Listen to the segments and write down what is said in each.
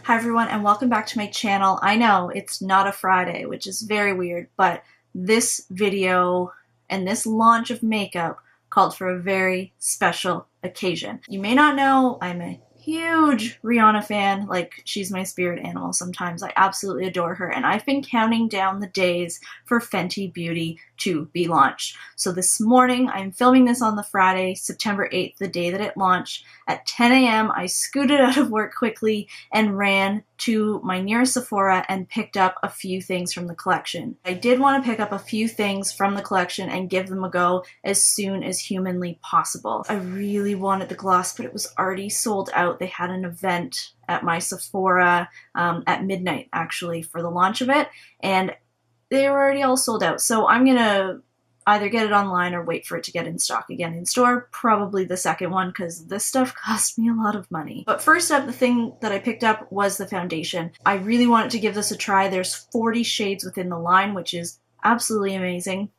Hi everyone and welcome back to my channel. I know it's not a Friday, which is very weird, but this video and this launch of makeup called for a very special occasion. You may not know I'm a huge Rihanna fan, like she's my spirit animal sometimes. I absolutely adore her and I've been counting down the days for Fenty Beauty to be launched. So this morning, I'm filming this on the Friday, September 8th, the day that it launched. At 10 a.m. I scooted out of work quickly and ran to my nearest Sephora and picked up a few things from the collection. I did want to pick up a few things from the collection and give them a go as soon as humanly possible. I really wanted the gloss, but it was already sold out. They had an event at my Sephora at midnight, actually, for the launch of it, and they were already all sold out. So I'm gonna either get it online or wait for it to get in stock again in store. Probably the second one, because this stuff cost me a lot of money. But first up, the thing that I picked up was the foundation. I really wanted to give this a try. There's 40 shades within the line, which is absolutely amazing.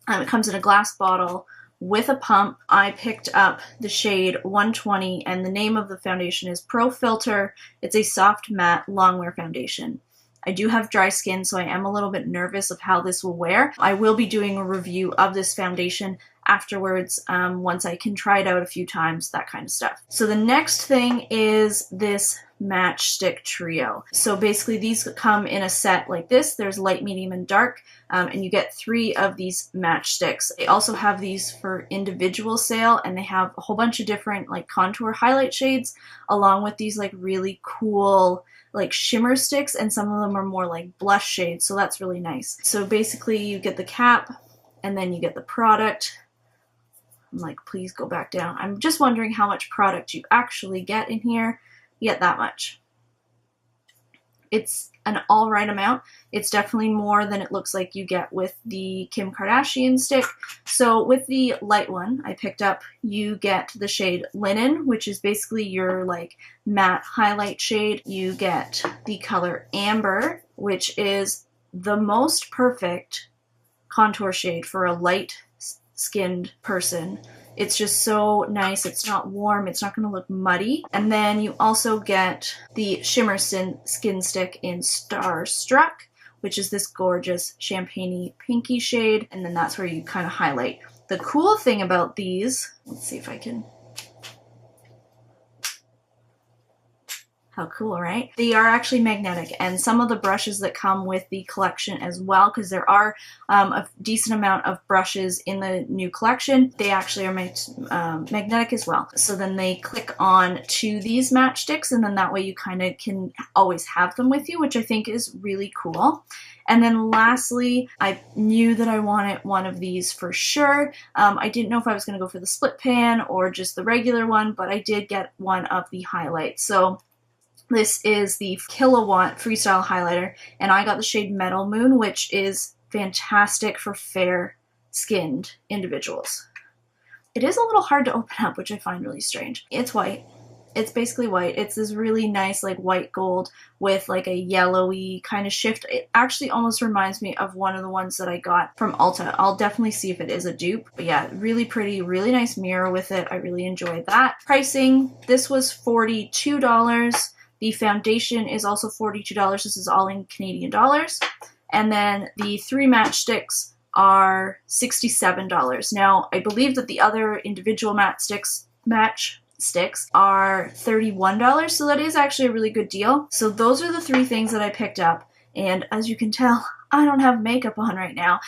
It comes in a glass bottle with a pump. I picked up the shade 120, and the name of the foundation is Pro Filt'r. It's a soft matte longwear foundation. I do have dry skin, so I am a little bit nervous of how this will wear. I will be doing a review of this foundation afterwards, once I can try it out a few times, that kind of stuff. So the next thing is this matchstick trio. So basically these come in a set like this. There's light, medium, and dark, and you get 3 of these matchsticks. They also have these for individual sale, and they have a whole bunch of different like contour highlight shades, along with these like really cool like shimmer sticks, and some of them are more like blush shades, so that's really nice. So basically you get the cap, and then you get the product. I'm like, please go back down. I'm just wondering how much product you actually get in here. You get that much. It's an alright amount. It's definitely more than it looks like you get with the Kim Kardashian stick. So with the light one I picked up, you get the shade Linen, which is basically your like matte highlight shade. You get the color Amber, which is the most perfect contour shade for a light skinned person. It's just so nice. It's not warm. It's not going to look muddy. And then you also get the Shimmer Skin Stick in Starstruck, which is this gorgeous champagne-y pinky shade. And then that's where you kind of highlight. The cool thing about these, let's see if I can... How cool, right? They are actually magnetic, and some of the brushes that come with the collection as well, because there are a decent amount of brushes in the new collection, they actually are magnetic as well. So then they click on to these matchsticks, and then that way you kind of can always have them with you, which I think is really cool. And then lastly, I knew that I wanted one of these for sure. I didn't know if I was going to go for the split pan or just the regular one, but I did get one of the highlights. So this is the Kilowatt Freestyle Highlighter, and I got the shade Metal Moon, which is fantastic for fair-skinned individuals. It is a little hard to open up, which I find really strange. It's white. It's basically white. It's this really nice like white gold with like a yellowy kind of shift. It actually almost reminds me of one of the ones that I got from Ulta. I'll definitely see if it is a dupe. But yeah, really pretty, really nice mirror with it. I really enjoyed that. Pricing, this was $42. The foundation is also $42. This is all in Canadian dollars. And then the 3 matchsticks are $67. Now, I believe that the other individual matchsticks are $31, so that is actually a really good deal. So those are the 3 things that I picked up, and as you can tell, I don't have makeup on right now.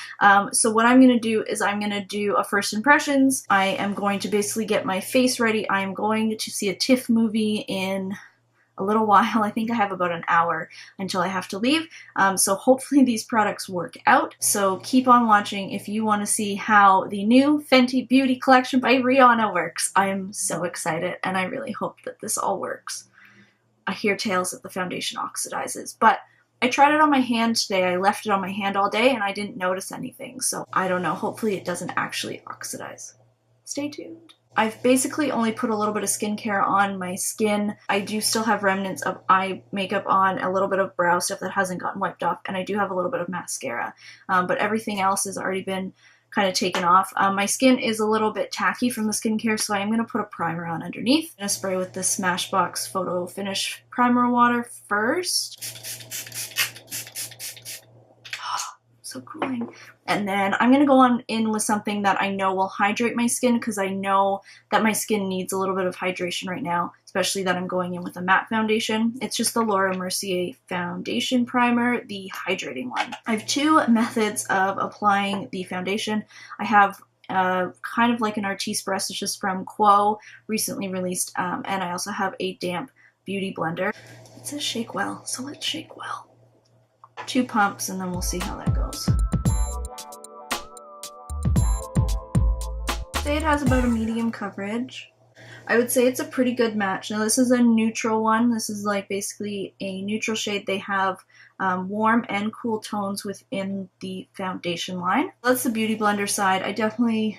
So what I'm going to do is I'm going to do a first impressions. I am going to basically get my face ready. I am going to see a TIFF movie in a little while. I think I have about an hour until I have to leave. So hopefully these products work out. So keep on watching if you want to see how the new Fenty Beauty collection by Rihanna works. I am so excited, and I really hope that this all works. I hear tales that the foundation oxidizes, but I tried it on my hand today. I left it on my hand all day and I didn't notice anything. So I don't know. Hopefully it doesn't actually oxidize. Stay tuned. I've basically only put a little bit of skincare on my skin. I do still have remnants of eye makeup on, a little bit of brow stuff that hasn't gotten wiped off, and I do have a little bit of mascara. But everything else has already been kind of taken off. My skin is a little bit tacky from the skincare, so I am going to put a primer on underneath. I'm going to spray with the Smashbox Photo Finish Primer Water first. So cooling. And then I'm going to go on in with something that I know will hydrate my skin, because I know that my skin needs a little bit of hydration right now, especially that I'm going in with a matte foundation. It's just the Laura Mercier Foundation Primer, the hydrating one. I have two methods of applying the foundation. I have kind of like an Artiste brush, it's just from Quo, recently released, and I also have a damp beauty blender. It says shake well, so let's shake well. 2 pumps and then we'll see how that goes. Say it has about a medium coverage. I would say it's a pretty good match. Now this is a neutral one. This is like basically a neutral shade. They have warm and cool tones within the foundation line. That's the beauty blender side. I definitely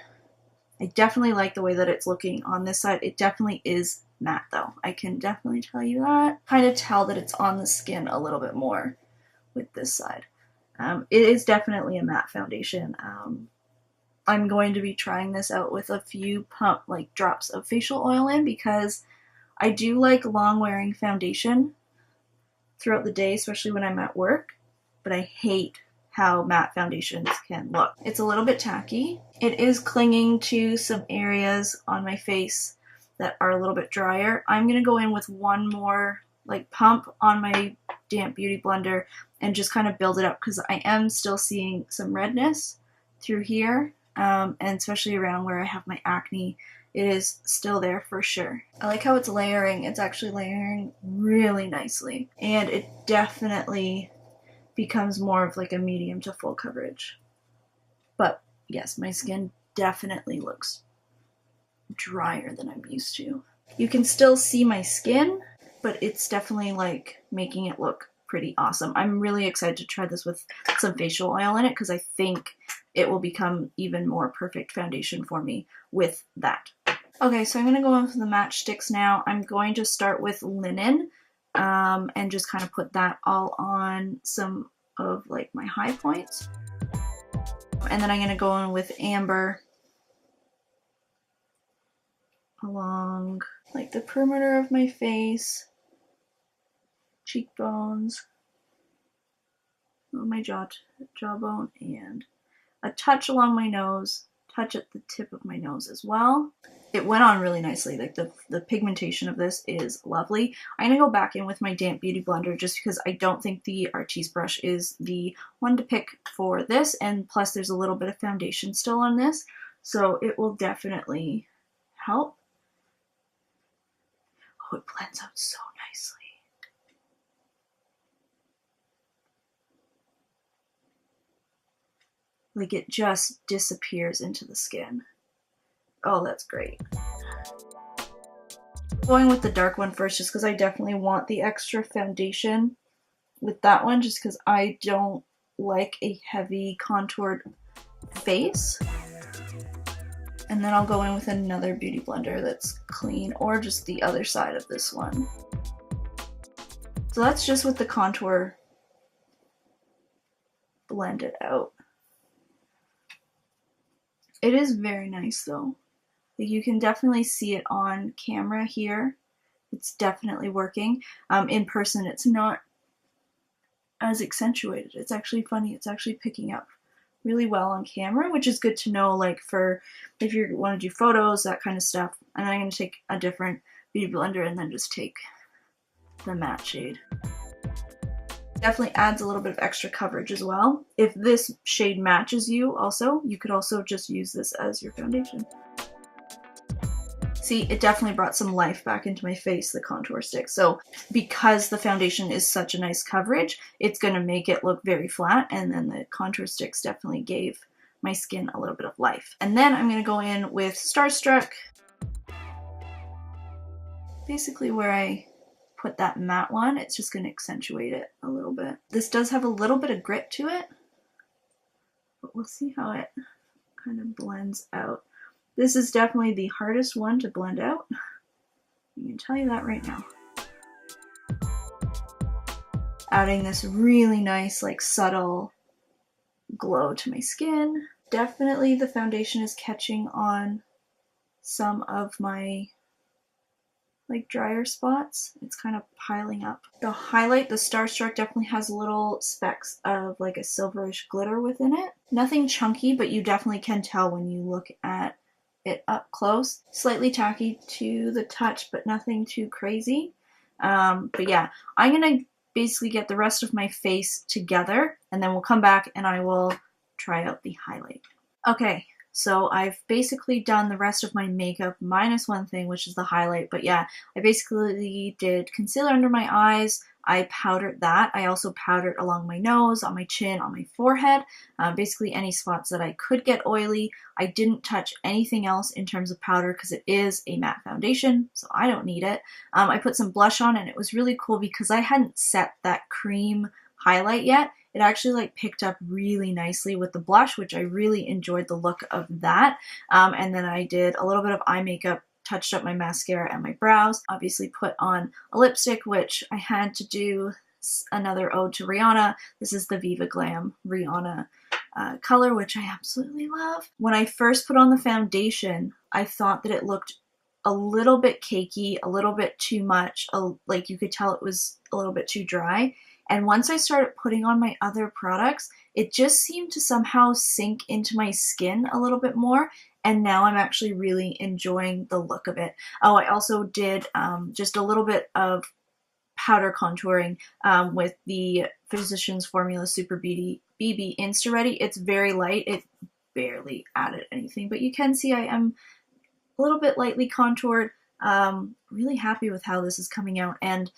like the way that it's looking on this side. It definitely is matte though. I can definitely tell you that. Kind of tell that it's on the skin a little bit more with this side. It is definitely a matte foundation. I'm going to be trying this out with a few drops of facial oil in, because I do like long wearing foundation throughout the day, especially when I'm at work, but I hate how matte foundations can look. It's a little bit tacky. It is clinging to some areas on my face that are a little bit drier. I'm gonna go in with one more pump on my damp beauty blender and just kind of build it up, because I am still seeing some redness through here, and especially around where I have my acne, it is still there for sure. I like how it's layering. It's actually layering really nicely, and it definitely becomes more of like a medium to full coverage. But yes, my skin definitely looks drier than I'm used to. You can still see my skin, but it's definitely like making it look pretty awesome. I'm really excited to try this with some facial oil in it, because I think it will become even more perfect foundation for me with that. Okay, so I'm going to go in for the matchsticks now. I'm going to start with linen, and just kind of put that all on some of like my high points. And then I'm going to go in with amber along like the perimeter of my face, cheekbones, my jawbone, and a touch along my nose, touch at the tip of my nose as well. It went on really nicely. Like the pigmentation of this is lovely. I'm gonna go back in with my damp beauty blender, just because I don't think the Artiste brush is the one to pick for this, and plus there's a little bit of foundation still on this, so it will definitely help. Oh, it blends out so nicely. Like it just disappears into the skin. Oh, that's great. Going with the dark one first, just because I definitely want the extra foundation with that one, just because I don't like a heavy contoured face. And then I'll go in with another beauty blender that's clean, or just the other side of this one. So that's just with the contour blended out. It is very nice though. You can definitely see it on camera here. It's definitely working. In person, it's not as accentuated. It's actually funny. It's actually picking up really well on camera, which is good to know, like for if you want to do photos, that kind of stuff. And I'm going to take a different beauty blender and then just take the matte shade. Definitely adds a little bit of extra coverage as well. If this shade matches you also, you could also just use this as your foundation. See, it definitely brought some life back into my face, the contour stick. So because the foundation is such a nice coverage, it's going to make it look very flat, and then the contour sticks definitely gave my skin a little bit of life. And then I'm going to go in with Starstruck, basically where I put that matte one. It's just going to accentuate it a little bit. This does have a little bit of grit to it, but we'll see how it kind of blends out. This is definitely the hardest one to blend out. I can tell you that right now. Adding this really nice, like subtle glow to my skin. Definitely the foundation is catching on some of my like drier spots. It's kind of piling up. The highlight, the Starstruck, definitely has little specks of like a silverish glitter within it. Nothing chunky, but you definitely can tell when you look at it up close. Slightly tacky to the touch, but nothing too crazy. But yeah, I'm gonna basically get the rest of my face together, and then we'll come back and I will try out the highlight. Okay, so I've basically done the rest of my makeup minus one thing, which is the highlight. But yeah, I basically did concealer under my eyes. I powdered that. I also powdered along my nose, on my chin, on my forehead, basically any spots that I could get oily. I didn't touch anything else in terms of powder because it is a matte foundation, so I don't need it. I put some blush on, and it was really cool because I hadn't set that cream highlight yet. It actually like picked up really nicely with the blush, which I really enjoyed the look of that. And then I did a little bit of eye makeup, touched up my mascara and my brows, obviously put on a lipstick, which I had to do another ode to Rihanna. This is the Viva Glam Rihanna color, which I absolutely love. When I first put on the foundation, I thought that it looked a little bit cakey, a little bit too much, like you could tell it was a little bit too dry. And once I started putting on my other products, it just seemed to somehow sink into my skin a little bit more. And now I'm actually really enjoying the look of it. Oh, I also did just a little bit of powder contouring with the Physicians Formula Super Beauty BB Insta Ready. It's very light. It barely added anything, but you can see I am a little bit lightly contoured. Really happy with how this is coming out. And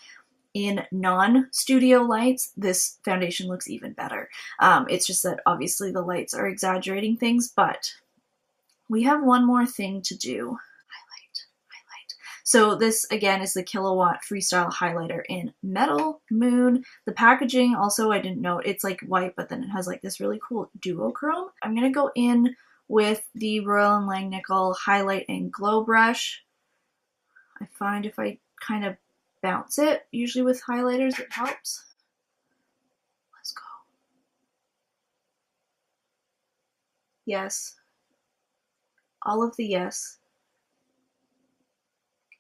in non-studio lights, this foundation looks even better. It's just that obviously the lights are exaggerating things, but we have one more thing to do. Highlight. So this, again, is the Kilowatt Freestyle Highlighter in Metal Moon. The packaging, also, I didn't know, it's like white, but then it has like this really cool duochrome. I'm going to go in with the Royal & Langnickel Highlight and Glow Brush. I find if I kind of bounce it, usually with highlighters, it helps. Let's go. Yes. All of the yes.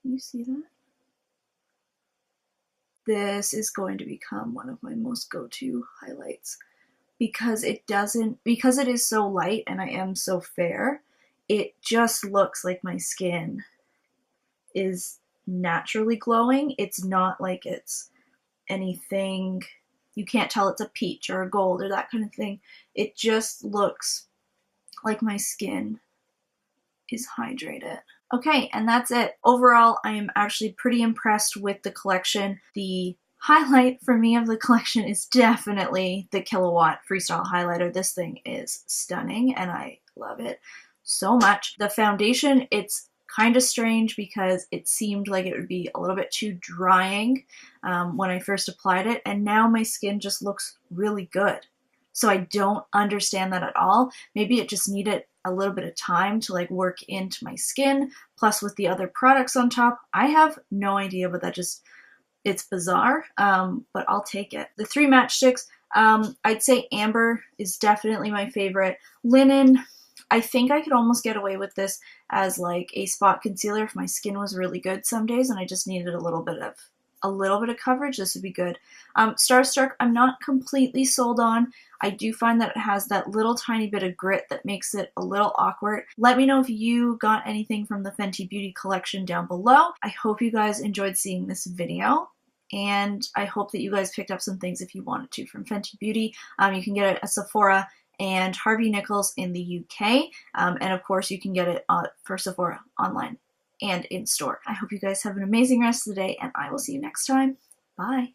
Can you see that? This is going to become one of my most go-to highlights because it is so light and I am so fair, it just looks like my skin is naturally glowing. It's not like it's anything, you can't tell it's a peach or a gold or that kind of thing. It just looks like my skin is hydrated. Okay, and that's it. Overall, I am actually pretty impressed with the collection. The highlight for me of the collection is definitely the Kilowatt Freestyle Highlighter. This thing is stunning and I love it so much. The foundation, it's kind of strange because it seemed like it would be a little bit too drying when I first applied it, and now my skin just looks really good. So I don't understand that at all. Maybe it just needed a little bit of time to like work into my skin, plus with the other products on top. I have no idea, but it's bizarre, but I'll take it. The 3 matchsticks, I'd say Amber is definitely my favorite. Linen, I think I could almost get away with this as like a spot concealer if my skin was really good some days and I just needed a little bit of coverage. This would be good. Starstruck, I'm not completely sold on. I do find that it has that little tiny bit of grit that makes it a little awkward. Let me know if you got anything from the Fenty Beauty collection down below. I hope you guys enjoyed seeing this video, and I hope that you guys picked up some things if you wanted to from Fenty Beauty. You can get it at Sephora and Harvey Nichols in the UK, and of course you can get it for Sephora online and in store. I hope you guys have an amazing rest of the day, and I will see you next time. Bye.